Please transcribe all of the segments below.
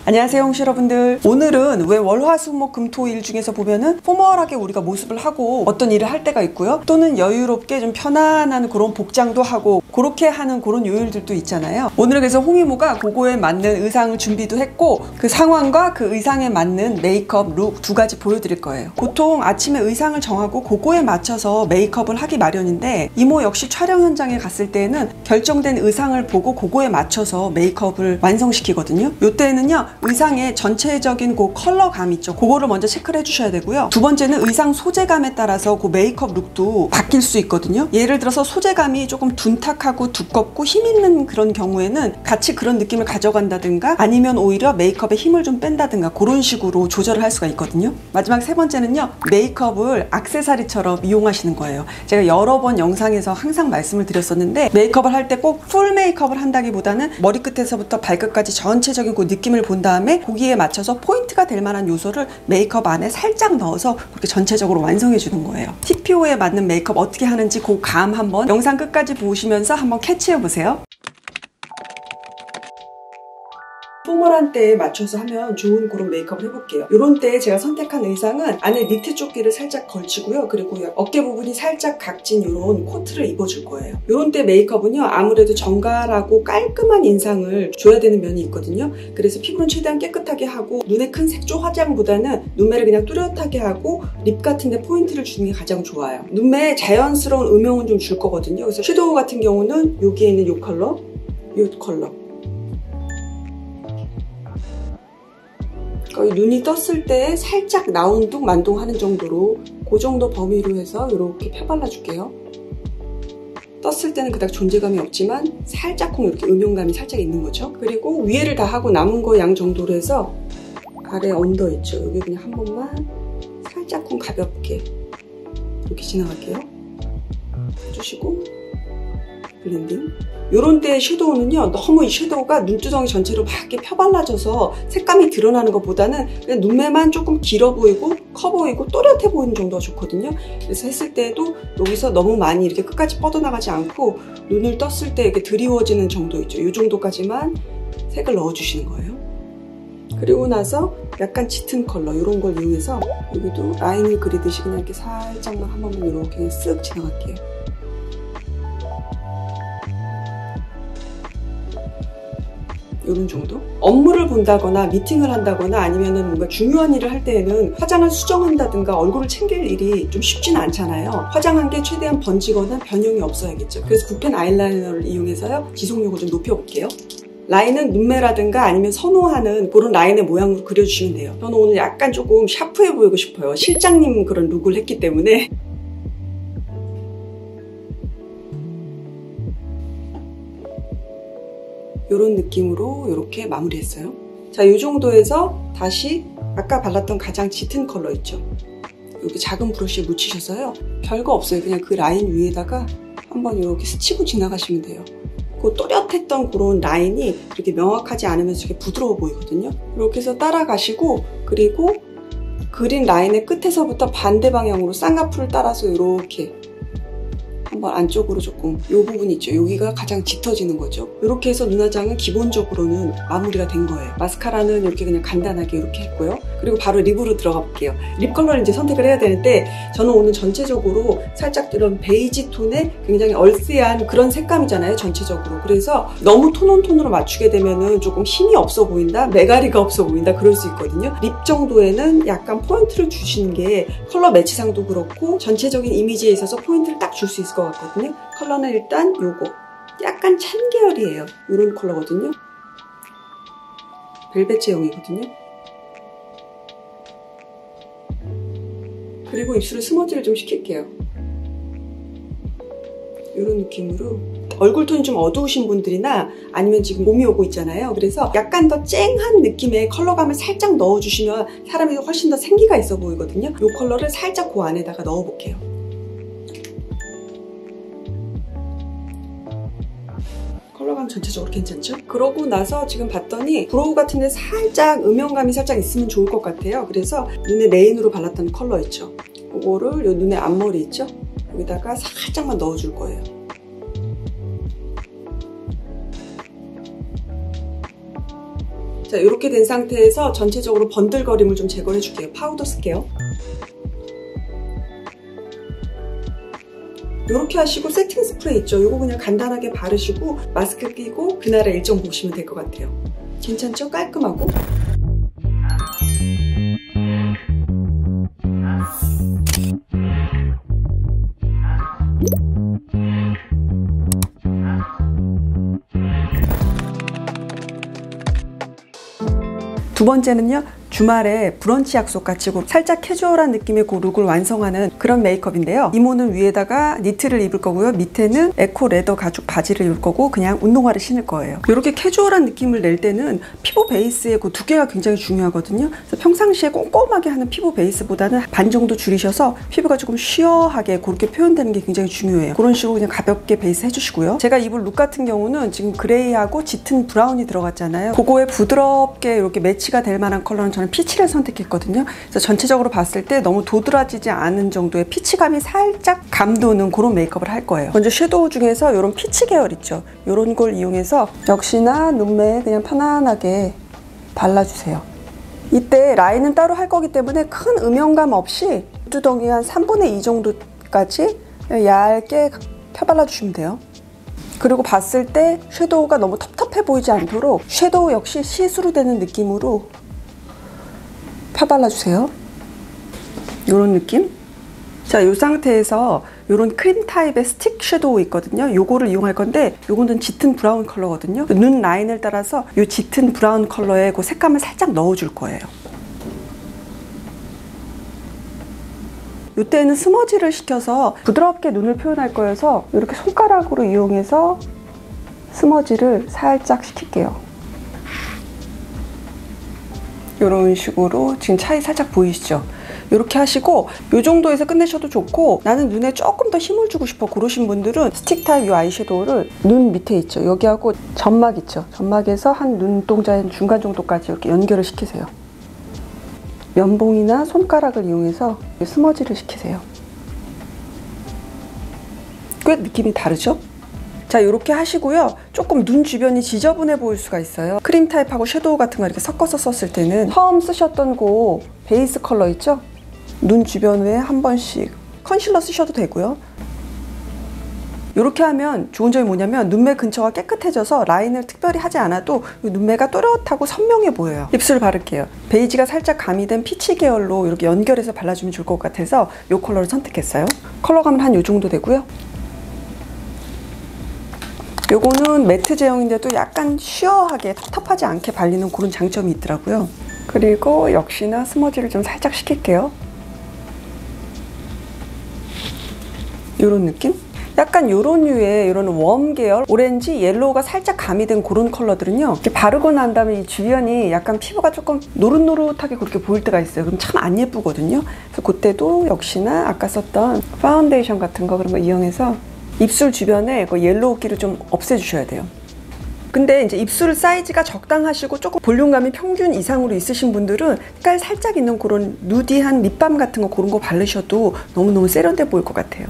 안녕하세요 홍시 여러분들. 오늘은 왜 월화수목금토일 중에서 보면은 포멀하게 우리가 모습을 하고 어떤 일을 할 때가 있고요, 또는 여유롭게 좀 편안한 그런 복장도 하고 그렇게 하는 그런 요일들도 있잖아요. 오늘은 그래서 홍이모가 그거에 맞는 의상을 준비도 했고 그 상황과 그 의상에 맞는 메이크업 룩 두 가지 보여드릴 거예요. 보통 아침에 의상을 정하고 그거에 맞춰서 메이크업을 하기 마련인데, 이모 역시 촬영 현장에 갔을 때는 결정된 의상을 보고 그거에 맞춰서 메이크업을 완성시키거든요. 요때는요 의상의 전체적인 그 컬러감 있죠, 그거를 먼저 체크를 해주셔야 되고요. 두 번째는 의상 소재감에 따라서 그 메이크업 룩도 바뀔 수 있거든요. 예를 들어서 소재감이 조금 둔탁하고 두껍고 힘있는 그런 경우에는 같이 그런 느낌을 가져간다든가, 아니면 오히려 메이크업에 힘을 좀 뺀다든가 그런 식으로 조절을 할 수가 있거든요. 마지막 세 번째는요, 메이크업을 액세서리처럼 이용하시는 거예요. 제가 여러 번 영상에서 항상 말씀을 드렸었는데, 메이크업을 할 때 꼭 풀 메이크업을 한다기보다는 머리끝에서부터 발끝까지 전체적인 그 느낌을 본 다음에 거기에 맞춰서 포인트가 될 만한 요소를 메이크업 안에 살짝 넣어서 그렇게 전체적으로 완성해 주는 거예요. TPO에 맞는 메이크업 어떻게 하는지 그 감 한번 영상 끝까지 보시면서 한번 캐치해 보세요. 포멀한 때에 맞춰서 하면 좋은 그런 메이크업을 해볼게요. 이런 때에 제가 선택한 의상은 안에 니트 조끼를 살짝 걸치고요, 그리고 어깨 부분이 살짝 각진 이런 코트를 입어줄 거예요. 이런 때 메이크업은요 아무래도 정갈하고 깔끔한 인상을 줘야 되는 면이 있거든요. 그래서 피부는 최대한 깨끗하게 하고 눈에 큰 색조 화장보다는 눈매를 그냥 뚜렷하게 하고 립 같은 데 포인트를 주는 게 가장 좋아요. 눈매에 자연스러운 음영은 좀 줄 거거든요. 그래서 섀도우 같은 경우는 여기에 있는 이 컬러, 이 컬러, 거의 눈이 떴을 때 살짝 나운둥 만둥 하는 정도로 그 정도 범위로 해서 이렇게 펴발라 줄게요. 떴을 때는 그닥 존재감이 없지만 살짝쿵 이렇게 음영감이 살짝 있는 거죠. 그리고 위에를 다 하고 남은 거 양 정도로 해서 아래 언더 있죠, 여기 그냥 한 번만 살짝쿵 가볍게 이렇게 지나갈게요. 해주시고 블렌딩. 요런 때의 섀도우는요, 너무 이 섀도우가 눈두덩이 전체로 막 이렇게 펴발라져서 색감이 드러나는 것보다는 그냥 눈매만 조금 길어 보이고 커 보이고 또렷해 보이는 정도가 좋거든요. 그래서 했을 때도 여기서 너무 많이 이렇게 끝까지 뻗어나가지 않고 눈을 떴을 때 이렇게 드리워지는 정도 있죠, 이 정도까지만 색을 넣어주시는 거예요. 그리고 나서 약간 짙은 컬러 이런 걸 이용해서 여기도 라인을 그리듯이 그냥 이렇게 살짝만 한 번만 이렇게 그냥 쓱 지나갈게요. 이런 정도? 업무를 본다거나 미팅을 한다거나 아니면은 뭔가 중요한 일을 할 때에는 화장을 수정한다든가 얼굴을 챙길 일이 좀 쉽지는 않잖아요. 화장한 게 최대한 번지거나 변형이 없어야겠죠. 그래서 붓펜 아이라이너를 이용해서요 지속력을 좀 높여볼게요. 라인은 눈매라든가 아니면 선호하는 그런 라인의 모양으로 그려주시면 돼요. 저는 오늘 약간 조금 샤프해 보이고 싶어요. 실장님 그런 룩을 했기 때문에. 이런 느낌으로 이렇게 마무리했어요. 자, 이 정도에서 다시 아까 발랐던 가장 짙은 컬러 있죠, 여기 작은 브러쉬에 묻히셔서요, 별거 없어요. 그냥 그 라인 위에다가 한번 이렇게 스치고 지나가시면 돼요. 그 또렷했던 그런 라인이 그렇게 명확하지 않으면서 이렇게 부드러워 보이거든요. 이렇게 해서 따라가시고, 그리고 그린 라인의 끝에서부터 반대 방향으로 쌍꺼풀을 따라서 이렇게 한번 안쪽으로 조금 이 부분 있죠, 여기가 가장 짙어지는 거죠. 이렇게 해서 눈화장은 기본적으로는 마무리가 된 거예요. 마스카라는 이렇게 그냥 간단하게 이렇게 했고요. 그리고 바로 립으로 들어가 볼게요. 립 컬러를 이제 선택을 해야 되는데, 저는 오늘 전체적으로 살짝 이런 베이지 톤의 굉장히 얼스한 그런 색감이잖아요 전체적으로. 그래서 너무 톤온톤으로 맞추게 되면은 조금 힘이 없어 보인다, 메가리가 없어 보인다, 그럴 수 있거든요. 립 정도에는 약간 포인트를 주시는 게 컬러 매치상도 그렇고 전체적인 이미지에 있어서 포인트를 딱 줄 수 있을 것 같거든요. 컬러는 일단 요거 약간 찬 계열이에요. 이런 컬러거든요. 벨벳 제형이거든요. 그리고 입술을 스머지를 좀 시킬게요. 이런 느낌으로. 얼굴 톤이 좀 어두우신 분들이나 아니면 지금 봄이 오고 있잖아요. 그래서 약간 더 쨍한 느낌의 컬러감을 살짝 넣어주시면 사람이 훨씬 더 생기가 있어 보이거든요. 이 컬러를 살짝 그 안에다가 넣어볼게요. 컬러감 전체적으로 괜찮죠? 그러고 나서 지금 봤더니 브로우 같은 데 살짝 음영감이 살짝 있으면 좋을 것 같아요. 그래서 눈에 메인으로 발랐던 컬러 있죠, 그거를 요 눈에 앞머리 있죠, 여기다가 살짝만 넣어줄 거예요. 자, 이렇게 된 상태에서 전체적으로 번들거림을 좀 제거해 줄게요. 파우더 쓸게요. 이렇게 하시고 세팅 스프레이 있죠? 이거 그냥 간단하게 바르시고 마스크 끼고 그날의 일정 보시면 될 것 같아요. 괜찮죠? 깔끔하고. 두 번째는요, 주말에 브런치 약속같이 살짝 캐주얼한 느낌의 그 룩을 완성하는 그런 메이크업인데요. 이모는 위에다가 니트를 입을 거고요. 밑에는 에코 레더 가죽 바지를 입을 거고 그냥 운동화를 신을 거예요. 이렇게 캐주얼한 느낌을 낼 때는 피부 베이스의 그 두께가 굉장히 중요하거든요. 그래서 평상시에 꼼꼼하게 하는 피부 베이스보다는 반 정도 줄이셔서 피부가 조금 쉬어하게 그렇게 표현되는 게 굉장히 중요해요. 그런 식으로 그냥 가볍게 베이스 해주시고요. 제가 입을 룩 같은 경우는 지금 그레이하고 짙은 브라운이 들어갔잖아요. 그거에 부드럽게 이렇게 매치가 될 만한 컬러는 저는 피치를 선택했거든요. 그래서 전체적으로 봤을 때 너무 도드라지지 않은 정도의 피치감이 살짝 감도는 그런 메이크업을 할 거예요. 먼저 섀도우 중에서 이런 피치 계열 있죠. 이런 걸 이용해서 역시나 눈매에 그냥 편안하게 발라주세요. 이때 라인은 따로 할 거기 때문에 큰 음영감 없이 두덩이 한 3분의 2 정도까지 얇게 펴발라주시면 돼요. 그리고 봤을 때 섀도우가 너무 텁텁해 보이지 않도록 섀도우 역시 시스루 되는 느낌으로 펴발라주세요. 이런 느낌. 자, 이 상태에서 이런 크림 타입의 스틱 섀도우 있거든요. 요거를 이용할 건데 요거는 짙은 브라운 컬러거든요. 눈 라인을 따라서 이 짙은 브라운 컬러의 그 색감을 살짝 넣어줄 거예요. 이때는 스머지를 시켜서 부드럽게 눈을 표현할 거여서 이렇게 손가락으로 이용해서 스머지를 살짝 시킬게요. 이런 식으로 지금 차이 살짝 보이시죠? 이렇게 하시고 이 정도에서 끝내셔도 좋고 나는 눈에 조금 더 힘을 주고 싶어 그러신 분들은 스틱 타입 이 아이섀도우를 눈 밑에 있죠. 여기하고 점막 있죠. 점막에서 한 눈동자의 중간 정도까지 이렇게 연결을 시키세요. 면봉이나 손가락을 이용해서 스머지를 시키세요. 꽤 느낌이 다르죠? 자, 이렇게 하시고요. 조금 눈 주변이 지저분해 보일 수가 있어요. 크림 타입하고 섀도우 같은 거 이렇게 섞어서 썼을 때는 처음 쓰셨던 그 베이스 컬러 있죠? 눈 주변에 한 번씩 컨실러 쓰셔도 되고요. 이렇게 하면 좋은 점이 뭐냐면 눈매 근처가 깨끗해져서 라인을 특별히 하지 않아도 눈매가 또렷하고 선명해 보여요. 입술 바를게요. 베이지가 살짝 가미된 피치 계열로 이렇게 연결해서 발라주면 좋을 것 같아서 이 컬러를 선택했어요. 컬러감은 한 이 정도 되고요. 요거는 매트 제형인데도 약간 쉬어하게 텁텁하지 않게 발리는 그런 장점이 있더라고요. 그리고 역시나 스머지를 좀 살짝 시킬게요. 요런 느낌? 약간 요런 류의 이런 웜 계열, 오렌지, 옐로우가 살짝 가미된 그런 컬러들은요. 이렇게 바르고 난 다음에 이 주변이 약간 피부가 조금 노릇노릇하게 그렇게 보일 때가 있어요. 그럼 참 안 예쁘거든요. 그래서 그때도 역시나 아까 썼던 파운데이션 같은 거 그런 거 이용해서 입술 주변에 그 옐로우기를 좀 없애주셔야 돼요. 근데 이제 입술 사이즈가 적당하시고 조금 볼륨감이 평균 이상으로 있으신 분들은 색깔 살짝 있는 그런 누디한 립밤 같은 거 그런 거 바르셔도 너무너무 세련돼 보일 것 같아요.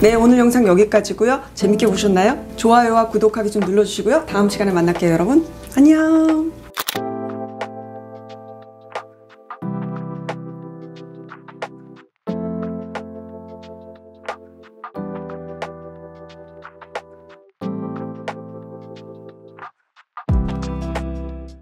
네, 오늘 영상 여기까지고요. 재밌게 보셨나요? 좋아요와 구독하기 좀 눌러주시고요. 다음 시간에 만날게요, 여러분. 안녕.